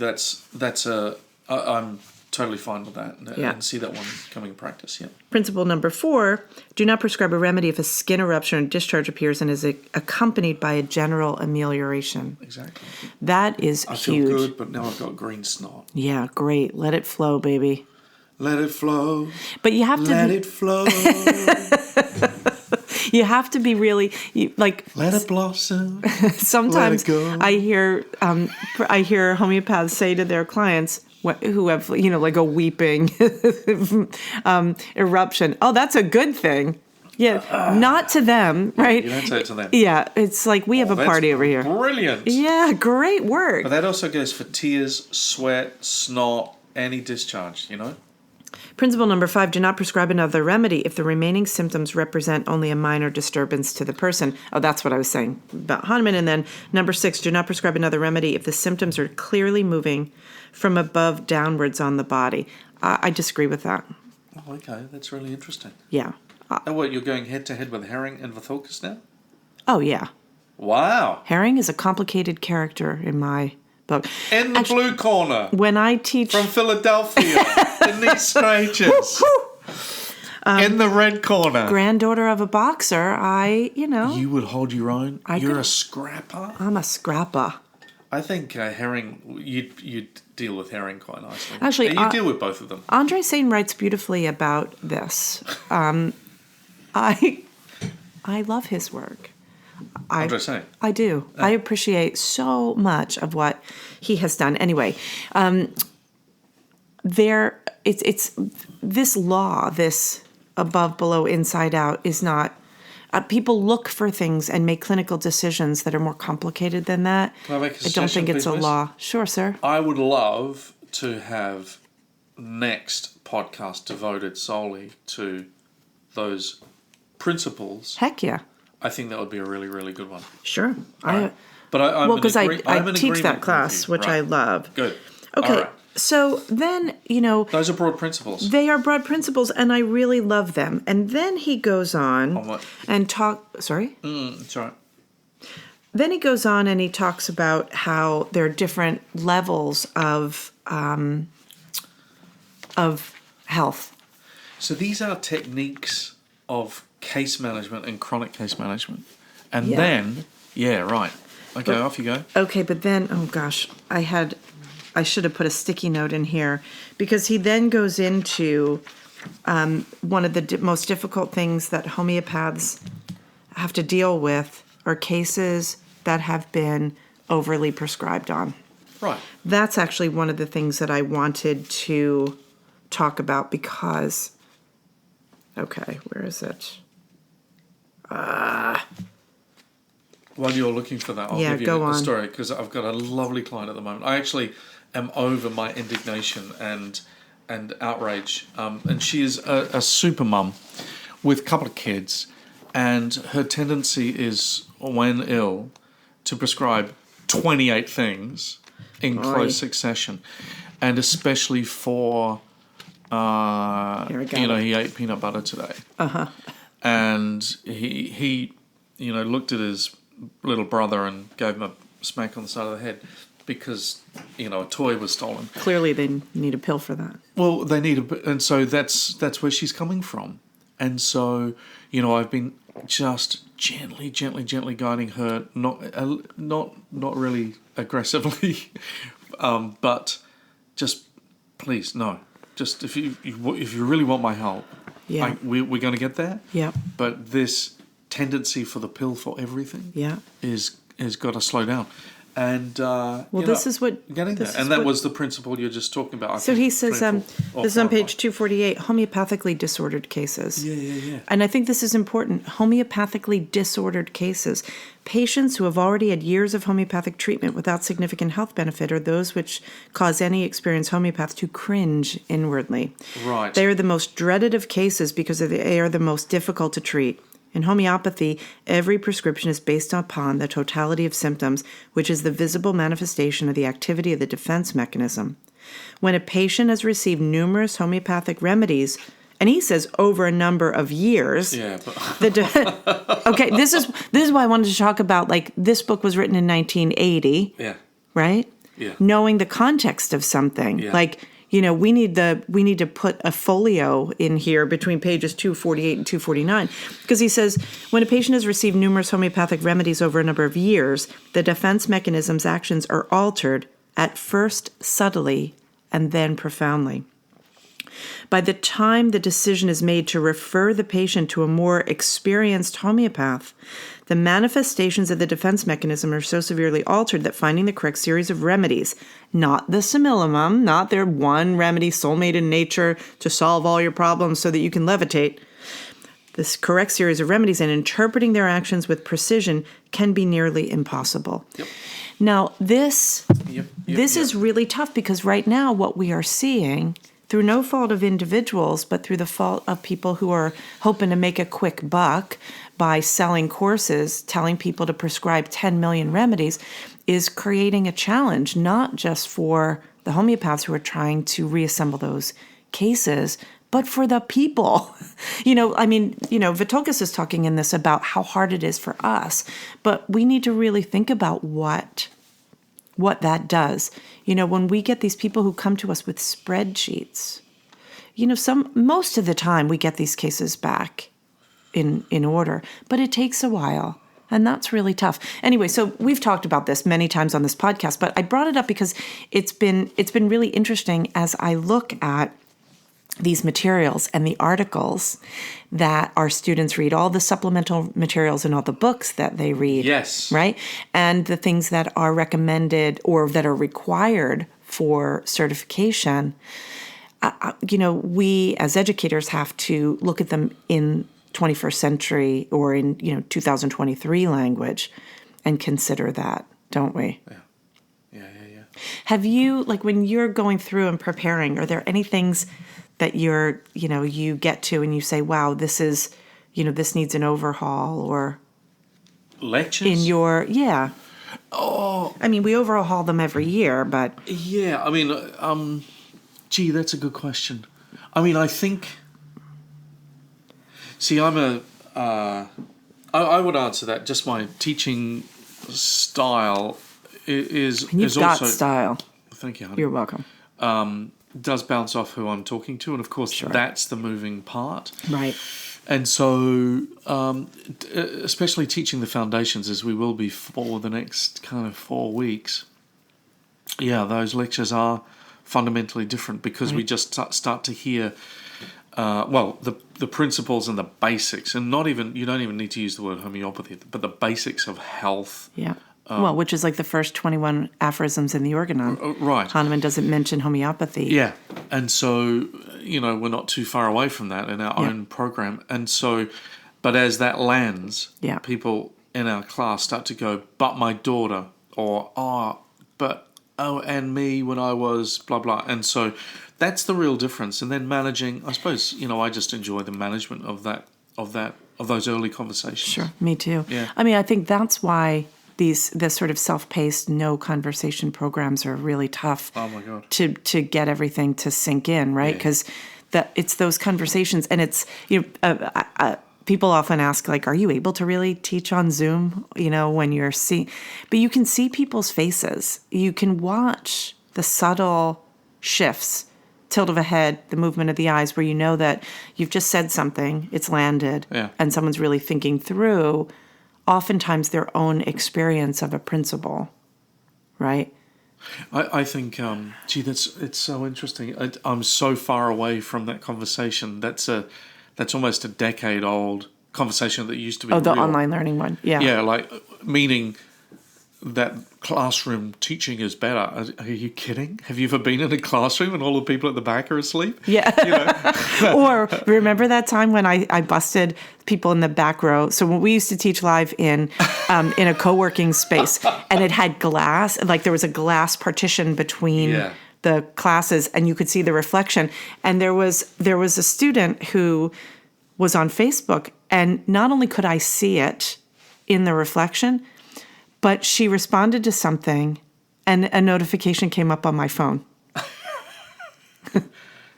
[SPEAKER 2] I'm totally fine with that and see that one coming in practice, yeah.
[SPEAKER 1] Principle number 4, do not prescribe a remedy if a skin eruption or discharge appears and is accompanied by a general amelioration.
[SPEAKER 2] Exactly.
[SPEAKER 1] That is huge.
[SPEAKER 2] I feel good, but now I've got green snot.
[SPEAKER 1] Yeah, great. Let it flow, baby.
[SPEAKER 2] Let it flow.
[SPEAKER 1] But you have to...
[SPEAKER 2] Let it flow.
[SPEAKER 1] You have to be really like.
[SPEAKER 2] Let it blossom.
[SPEAKER 1] Sometimes
[SPEAKER 2] let it go.
[SPEAKER 1] I hear homeopaths say to their clients who have like a weeping eruption. Oh, that's a good thing. Yeah, not to them, right?
[SPEAKER 2] You don't say it to them.
[SPEAKER 1] Yeah, it's like we have a party over here.
[SPEAKER 2] Brilliant.
[SPEAKER 1] Yeah, great work.
[SPEAKER 2] But that also goes for tears, sweat, snot, any discharge.
[SPEAKER 1] Principle number 5, do not prescribe another remedy if the remaining symptoms represent only a minor disturbance to the person. Oh, that's what I was saying about Hahnemann. And then number 6, do not prescribe another remedy if the symptoms are clearly moving from above downwards on the body. I disagree with that.
[SPEAKER 2] Oh, okay. That's really interesting.
[SPEAKER 1] Yeah.
[SPEAKER 2] And what, you're going head-to-head with Herring and Vathokas now?
[SPEAKER 1] Oh, yeah.
[SPEAKER 2] Wow.
[SPEAKER 1] Herring is a complicated character in my book.
[SPEAKER 2] In the blue corner.
[SPEAKER 1] When I teach...
[SPEAKER 2] From Philadelphia. Denise Straiges. In the red corner.
[SPEAKER 1] Granddaughter of a boxer,
[SPEAKER 2] You would hold your own? You're a scrapper?
[SPEAKER 1] I'm a scrapper. I
[SPEAKER 2] think Herring, you'd deal with Herring quite nicely.
[SPEAKER 1] Actually,
[SPEAKER 2] you deal with both of them.
[SPEAKER 1] Andre Sain writes beautifully about this. I love his work.
[SPEAKER 2] Andre Sain?
[SPEAKER 1] I do. I appreciate so much of what he has done. Anyway, it's this law, this above, below, inside out is not. People look for things and make clinical decisions that are more complicated than that.
[SPEAKER 2] Can I make a suggestion,
[SPEAKER 1] I don't think it's a law. Sure, sir.
[SPEAKER 2] I would love to have next podcast devoted solely to those principles.
[SPEAKER 1] Heck yeah.
[SPEAKER 2] I think that would be a really, really good one.
[SPEAKER 1] Sure.
[SPEAKER 2] Right. But
[SPEAKER 1] because I teach that class, which I love.
[SPEAKER 2] Good.
[SPEAKER 1] Okay.
[SPEAKER 2] All right.
[SPEAKER 1] So then,
[SPEAKER 2] those are broad principles.
[SPEAKER 1] They are broad principles, and I really love them. And then he goes on and Sorry?
[SPEAKER 2] It's all right.
[SPEAKER 1] Then he goes on and he talks about how there are different levels of health.
[SPEAKER 2] So these are techniques of case management and chronic case management. And then, right. Okay, off you go.
[SPEAKER 1] Okay, but then, oh gosh, I should have put a sticky note in here, because he then goes into one of the most difficult things that homeopaths have to deal with are cases that have been overly prescribed on.
[SPEAKER 2] Right.
[SPEAKER 1] That's actually one of the things that I wanted to talk about because, okay, where is it?
[SPEAKER 2] While you're looking for that, I'll give you
[SPEAKER 1] go
[SPEAKER 2] a
[SPEAKER 1] on.
[SPEAKER 2] story, because I've got a lovely client at the moment. I actually am over my indignation and outrage. And she is a super mum with a couple of kids, and her tendency is, when ill, to prescribe 28 things in close succession, and especially for he ate peanut butter today, and he looked at his little brother and gave him a smack on the side of the head because a toy was stolen.
[SPEAKER 1] Clearly, they need a pill for that.
[SPEAKER 2] Well, they need and so that's where she's coming from, and so I've been just gently guiding her, not really aggressively, but just please no. Just if you really want my help, we're going to get there. Yeah. But this tendency for the pill for everything, is got to slow down. And
[SPEAKER 1] this is what
[SPEAKER 2] getting there, and that was the principle you're just talking about.
[SPEAKER 1] So he says, this is on page 248, homeopathically disordered cases.
[SPEAKER 2] Yeah.
[SPEAKER 1] And I think this is important. Homeopathically disordered cases. Patients who have already had years of homeopathic treatment without significant health benefit are those which cause any experienced homeopath to cringe inwardly.
[SPEAKER 2] Right.
[SPEAKER 1] They are the most dreaded of cases because they are the most difficult to treat. In homeopathy, every prescription is based upon the totality of symptoms, which is the visible manifestation of the activity of the defense mechanism. When a patient has received numerous homeopathic remedies, and he says over a number of years.
[SPEAKER 2] Yeah. But
[SPEAKER 1] okay, this is why I wanted to talk about, this book was written in 1980.
[SPEAKER 2] Yeah.
[SPEAKER 1] Right?
[SPEAKER 2] Yeah.
[SPEAKER 1] Knowing the context of something.
[SPEAKER 2] Yeah.
[SPEAKER 1] We need to put a folio in here between pages 248 and 249, because he says, when a patient has received numerous homeopathic remedies over a number of years, the defense mechanism's actions are altered, at first subtly and then profoundly. By the time the decision is made to refer the patient to a more experienced homeopath, the manifestations of the defense mechanism are so severely altered that finding the correct series of remedies, not the simillimum, not their one remedy soulmate in nature to solve all your problems so that you can levitate, this correct series of remedies and interpreting their actions with precision can be nearly impossible.
[SPEAKER 2] Yep.
[SPEAKER 1] Now, this is really tough, because right now what we are seeing, through no fault of individuals, but through the fault of people who are hoping to make a quick buck by selling courses, telling people to prescribe 10 million remedies, is creating a challenge, not just for the homeopaths who are trying to reassemble those cases, but for the people. Vitolkis is talking in this about how hard it is for us, but we need to really think about what that does. When we get these people who come to us with spreadsheets, most of the time we get these cases back in order, but it takes a while, and that's really tough. Anyway, so we've talked about this many times on this podcast, but I brought it up because it's been really interesting as I look at these materials and the articles that our students read, all the supplemental materials and all the books that they read.
[SPEAKER 2] Yes.
[SPEAKER 1] Right? And the things that are recommended or that are required for certification. We as educators have to look at them in 21st century or in 2023 language and consider that, don't we?
[SPEAKER 2] Yeah.
[SPEAKER 1] Have you, when you're going through and preparing, are there any things that you get to and you say, wow, this is, this needs an overhaul, or
[SPEAKER 2] lectures
[SPEAKER 1] in your,
[SPEAKER 2] Oh,
[SPEAKER 1] we overhaul them every year, but
[SPEAKER 2] yeah, that's a good question. I think, see, I would answer that. Just my teaching style is
[SPEAKER 1] and you've got style.
[SPEAKER 2] Thank you, honey.
[SPEAKER 1] You're welcome.
[SPEAKER 2] Does bounce off who I'm talking to, and of course that's the moving part.
[SPEAKER 1] Right.
[SPEAKER 2] And so, especially teaching the foundations, as we will be for the next kind of 4 weeks, those lectures are fundamentally different, because we just start to hear, the principles and the basics, and you don't even need to use the word homeopathy, but the basics of health.
[SPEAKER 1] Yeah. Which is the first 21 aphorisms in the Organon.
[SPEAKER 2] Right.
[SPEAKER 1] Hahnemann doesn't mention homeopathy.
[SPEAKER 2] Yeah. And so, we're not too far away from that in our own program. And so But as that lands,
[SPEAKER 1] Yeah.
[SPEAKER 2] people in our class start to go, but my daughter, or, and me when I was blah, blah. And so that's the real difference. And then managing, I suppose, I just enjoy the management of those early conversations.
[SPEAKER 1] Sure, me too.
[SPEAKER 2] Yeah.
[SPEAKER 1] I mean, I think that's why this sort of self-paced, no conversation programs are really tough.
[SPEAKER 2] Oh my God.
[SPEAKER 1] To get everything to sink in, right? Because it's those conversations, and it's people often ask, like, are you able to really teach on Zoom? When you're seeing, but you can see people's faces. You can watch the subtle shifts, tilt of a head, the movement of the eyes, where you know that you've just said something, it's landed, and someone's really thinking through, oftentimes their own experience of a principle, right?
[SPEAKER 2] I think, it's so interesting. I'm so far away from that conversation. That's almost a decade-old conversation that used to be
[SPEAKER 1] the
[SPEAKER 2] real.
[SPEAKER 1] online learning one. Yeah.
[SPEAKER 2] Yeah, like, meaning that classroom teaching is better. Are you kidding? Have you ever been in a classroom and all the people at the back are asleep?
[SPEAKER 1] Yeah. Or remember that time when I busted people in the back row? So when we used to teach live in a co-working space, and it had glass, like there was a glass partition between the classes, and you could see the reflection. And there was a student who was on Facebook, and not only could I see it in the reflection, but she responded to something, and a notification came up on my phone.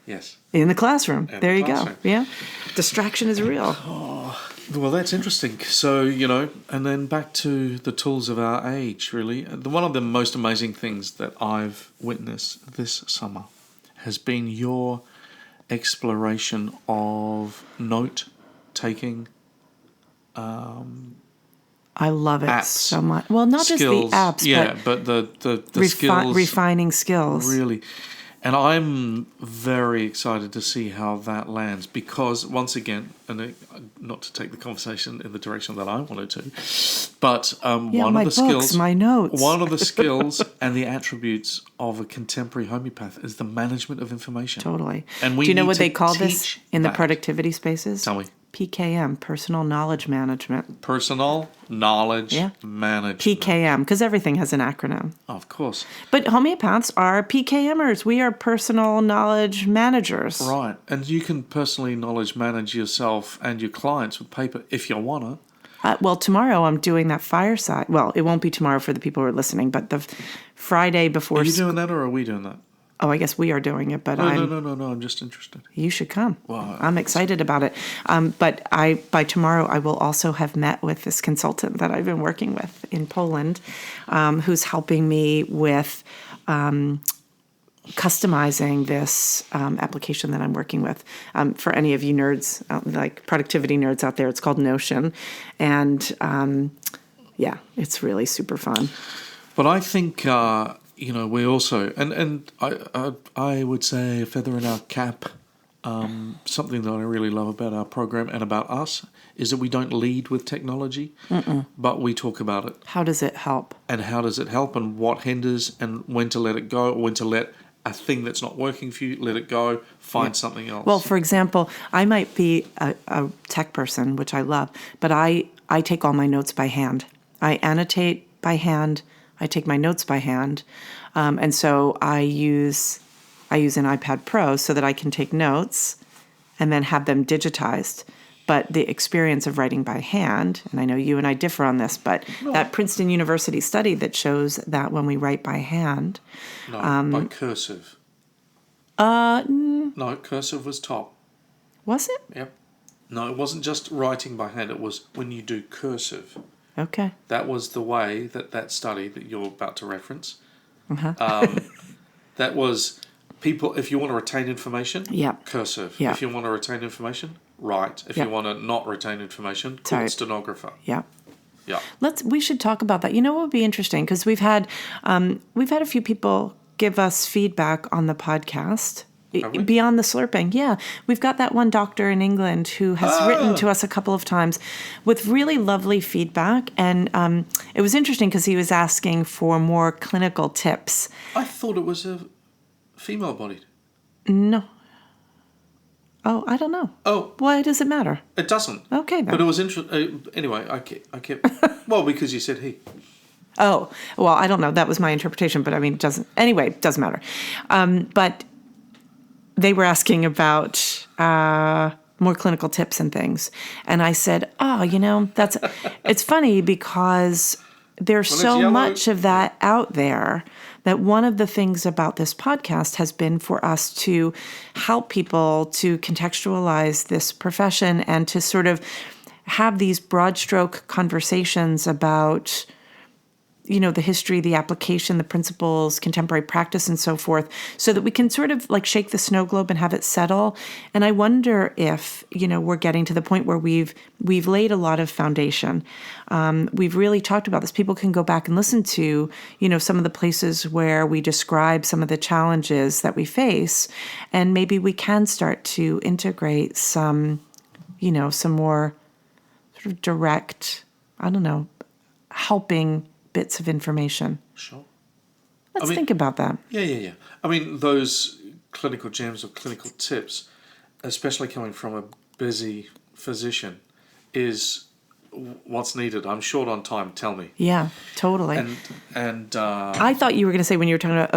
[SPEAKER 2] Yes.
[SPEAKER 1] In the classroom. There you
[SPEAKER 2] classroom.
[SPEAKER 1] go. Yeah. Distraction is real.
[SPEAKER 2] Well, that's interesting. So, and then back to the tools of our age, really. One of the most amazing things that I've witnessed this summer has been your exploration of note-taking
[SPEAKER 1] I love it
[SPEAKER 2] apps,
[SPEAKER 1] so much. Well, not
[SPEAKER 2] skills,
[SPEAKER 1] just the apps,
[SPEAKER 2] but the skills.
[SPEAKER 1] Refining skills.
[SPEAKER 2] Really. And I'm very excited to see how that lands because, once again, and not to take the conversation in the direction that I wanted to, but one of the skills,
[SPEAKER 1] my notes.
[SPEAKER 2] One of the skills and the attributes of a contemporary homeopath is the management of information.
[SPEAKER 1] Totally.
[SPEAKER 2] And we
[SPEAKER 1] Do you know
[SPEAKER 2] need
[SPEAKER 1] what
[SPEAKER 2] to
[SPEAKER 1] they call
[SPEAKER 2] teach
[SPEAKER 1] this in the
[SPEAKER 2] that.
[SPEAKER 1] productivity spaces?
[SPEAKER 2] Tell me.
[SPEAKER 1] PKM, personal knowledge management.
[SPEAKER 2] Personal knowledge management.
[SPEAKER 1] PKM, because everything has an acronym.
[SPEAKER 2] Of course.
[SPEAKER 1] But homeopaths are PKMers. We are personal knowledge managers.
[SPEAKER 2] Right. And you can personally knowledge manage yourself and your clients with paper if you want to.
[SPEAKER 1] Well, tomorrow I'm doing that fireside. Well, it won't be tomorrow for the people who are listening, but the Friday before...
[SPEAKER 2] Are you doing that or are we doing that?
[SPEAKER 1] Oh, I guess we are doing it, but
[SPEAKER 2] No, I'm just interested.
[SPEAKER 1] You should come.
[SPEAKER 2] Wow.
[SPEAKER 1] I'm excited about it. But by tomorrow, I will also have met with this consultant that I've been working with in Poland, who's helping me with customizing this application that I'm working with. For any of you nerds, like productivity nerds out there, it's called Notion. And it's really super fun.
[SPEAKER 2] But I think... we also, and I would say a feather in our cap, something that I really love about our program and about us is that we don't lead with technology, but we talk about it.
[SPEAKER 1] How does it help?
[SPEAKER 2] And how does it help and what hinders and when to let it go, or when to let a thing that's not working for you, let it go, find something else.
[SPEAKER 1] Well, for example, I might be a tech person, which I love, but I take all my notes by hand. I annotate by hand. I take my notes by hand, and so I use an iPad Pro so that I can take notes and then have them digitized. But the experience of writing by hand, and I know you and I differ on this, but that Princeton University study that shows that when we write by hand...
[SPEAKER 2] by cursive. No, cursive was top.
[SPEAKER 1] Was it?
[SPEAKER 2] Yep. No, it wasn't just writing by hand. It was when you do cursive.
[SPEAKER 1] Okay.
[SPEAKER 2] That was the way that study that you're about to reference. That was people, if you want to retain information, cursive.
[SPEAKER 1] Yep.
[SPEAKER 2] If you want to retain information, write. If you want to not retain information, call stenographer.
[SPEAKER 1] Yeah.
[SPEAKER 2] Yeah.
[SPEAKER 1] We should talk about that. You know what would be interesting? Because we've had a few people give us feedback on the podcast. Beyond the slurping, yeah. We've got that one doctor in England who has written to us a couple of times with really lovely feedback. And it was interesting because he was asking for more clinical tips.
[SPEAKER 2] I thought it was a female-bodied.
[SPEAKER 1] No. Oh, I don't know.
[SPEAKER 2] Oh,
[SPEAKER 1] Why does it matter?
[SPEAKER 2] it doesn't.
[SPEAKER 1] Okay, then.
[SPEAKER 2] But it was interesting. Anyway, I kept well, because you said he.
[SPEAKER 1] Oh, well, I don't know. That was my interpretation, but I mean, it doesn't. Anyway, it doesn't matter. But they were asking about more clinical tips and things. And I said, it's funny because there's so much of that out there that one of the things about this podcast has been for us to help people to contextualize this profession and to sort of have these broad stroke conversations about the history, the application, the principles, contemporary practice, and so forth, so that we can sort of like shake the snow globe and have it settle. And I wonder if, we're getting to the point where we've laid a lot of foundation. We've really talked about this. People can go back and listen to, some of the places where we describe some of the challenges that we face. And maybe we can start to integrate some more sort of direct, helping bits of information.
[SPEAKER 2] Sure.
[SPEAKER 1] Let's think about that.
[SPEAKER 2] Yeah. I mean, those clinical gems or clinical tips, especially coming from a busy physician, is what's needed. I'm short on time. Tell me.
[SPEAKER 1] Yeah, totally.
[SPEAKER 2] And
[SPEAKER 1] I thought you were going to say when you were talking about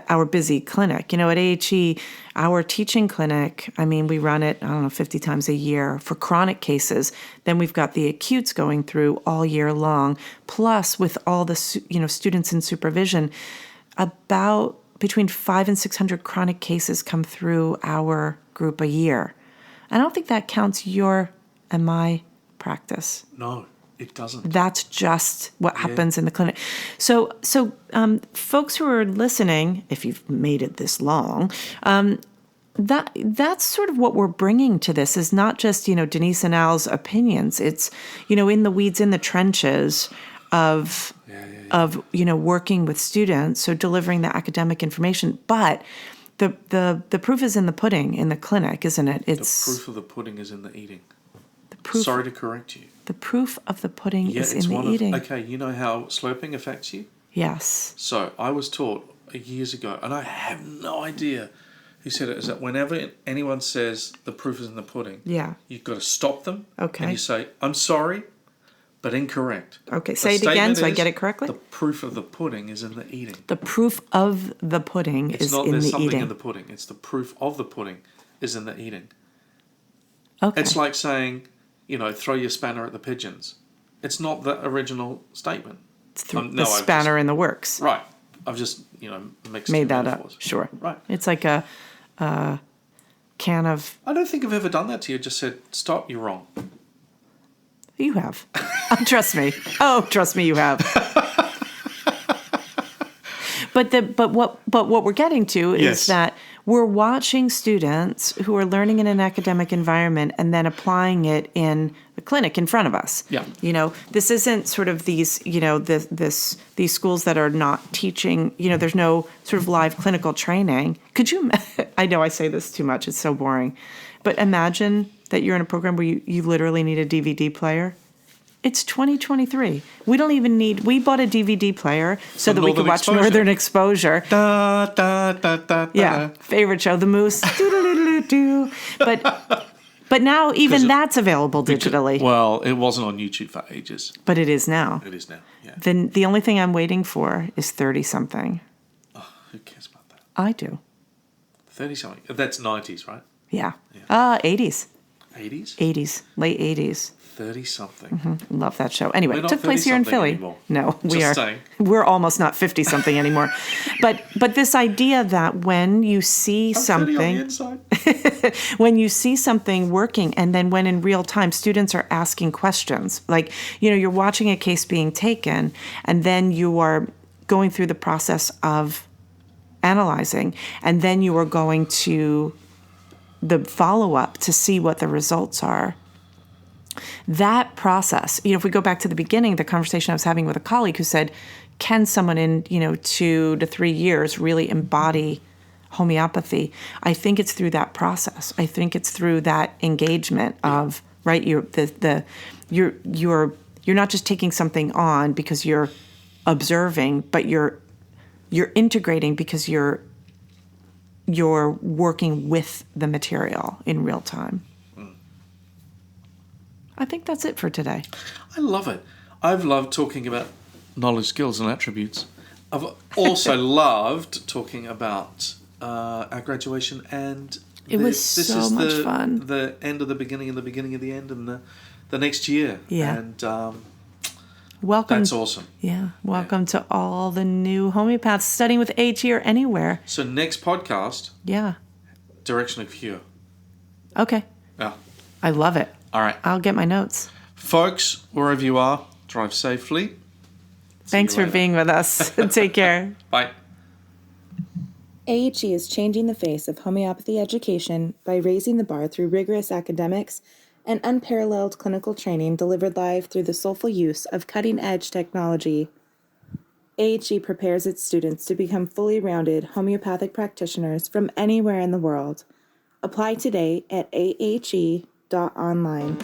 [SPEAKER 1] our busy clinic. At AHE, our teaching clinic, we run it, 50 times a year for chronic cases. Then we've got the acutes going through all year long. Plus, with all the, students in supervision, about between 500 and 600 chronic cases come through our group a year. I don't think that counts your and my practice.
[SPEAKER 2] No, it doesn't.
[SPEAKER 1] That's just what happens in the clinic. So folks who are listening, if you've made it this long, that's sort of what we're bringing to this, is not just, Denise and Al's opinions. It's, in the weeds, in the trenches of working with students, so delivering the academic information. But the proof is in the pudding in the clinic, isn't it? It's
[SPEAKER 2] the proof of the pudding is in the eating.
[SPEAKER 1] Proof,
[SPEAKER 2] Sorry to correct you.
[SPEAKER 1] The proof of the pudding is in the eating.
[SPEAKER 2] Okay, you know how slurping affects you?
[SPEAKER 1] Yes.
[SPEAKER 2] So I was taught years ago, and I have no idea who said it, is that whenever anyone says the proof is in the pudding, you've got to stop them.
[SPEAKER 1] Okay.
[SPEAKER 2] And you say, I'm sorry, but incorrect.
[SPEAKER 1] Okay, say it again so I get it correctly.
[SPEAKER 2] The proof of the pudding is in the eating.
[SPEAKER 1] The proof of the pudding is in the eating. It's not there's something in
[SPEAKER 2] the pudding. It's the proof of the pudding is in the eating.
[SPEAKER 1] Okay.
[SPEAKER 2] It's like saying, throw your spanner at the pigeons. It's not the original statement.
[SPEAKER 1] It's the spanner in the works.
[SPEAKER 2] Right. I've just, mixed
[SPEAKER 1] made that
[SPEAKER 2] metaphors.
[SPEAKER 1] up. Sure.
[SPEAKER 2] Right.
[SPEAKER 1] It's like a can of...
[SPEAKER 2] I don't think I've ever done that to you. Just said, stop, you're wrong.
[SPEAKER 1] You have. Trust me. Oh, trust me, you have. But what we're getting to is that we're watching students who are learning in an academic environment and then applying it in the clinic in front of us.
[SPEAKER 2] Yeah.
[SPEAKER 1] This isn't sort of these, these schools that are not teaching, there's no sort of live clinical training. Could you, I know I say this too much, it's so boring, but imagine that you're in a program where you literally need a DVD player. It's 2023. We don't even need... We bought a DVD player so that we could watch Northern Exposure.
[SPEAKER 2] Da, da, da, da, da.
[SPEAKER 1] Yeah, favorite show, The Moose. But now even that's available digitally.
[SPEAKER 2] Well, it wasn't on YouTube for ages.
[SPEAKER 1] But it is now.
[SPEAKER 2] It is now, yeah.
[SPEAKER 1] Then the only thing I'm waiting for is 30-something.
[SPEAKER 2] Oh, who cares about that?
[SPEAKER 1] I do.
[SPEAKER 2] 30-something. That's 90s, right?
[SPEAKER 1] Yeah. 80s.
[SPEAKER 2] 80s?
[SPEAKER 1] 80s. Late 80s.
[SPEAKER 2] 30-something.
[SPEAKER 1] Mm-hmm. Love that show. Anyway, it took place here in Philly.
[SPEAKER 2] Anymore.
[SPEAKER 1] No, we
[SPEAKER 2] Just
[SPEAKER 1] are.
[SPEAKER 2] saying.
[SPEAKER 1] We're almost not 50-something anymore. But this idea that when you see something, when you see something working, and then when in real time students are asking questions, like you're watching a case being taken, and then you are going through the process of analyzing, and then you are going to the follow-up to see what the results are. That process, if we go back to the beginning, the conversation I was having with a colleague who said, can someone in, 2 to 3 years really embody homeopathy? I think it's through that process. I think it's through that engagement of, right, you're not just taking something on because you're observing, but you're integrating because you're you're working with the material in real time. I think that's it for today.
[SPEAKER 2] I love it. I've loved talking about knowledge, skills, and attributes. I've also loved talking about our graduation, and
[SPEAKER 1] It was so much fun.
[SPEAKER 2] The end of the beginning and the beginning of the end, and the next year.
[SPEAKER 1] Yeah.
[SPEAKER 2] And
[SPEAKER 1] welcome.
[SPEAKER 2] That's awesome.
[SPEAKER 1] Yeah. Welcome to all the new homeopaths studying with HE or anywhere.
[SPEAKER 2] So next podcast.
[SPEAKER 1] Yeah.
[SPEAKER 2] Direction of cure.
[SPEAKER 1] Okay.
[SPEAKER 2] Yeah.
[SPEAKER 1] I love it.
[SPEAKER 2] All right.
[SPEAKER 1] I'll get my notes.
[SPEAKER 2] Folks, wherever you are, drive safely.
[SPEAKER 1] Thanks for being with us. Take care.
[SPEAKER 2] Bye.
[SPEAKER 3] AHE is changing the face of homeopathy education by raising the bar through rigorous academics and unparalleled clinical training delivered live through the soulful use of cutting-edge technology. AHE prepares its students to become fully rounded homeopathic practitioners from anywhere in the world. Apply today at ahe.online.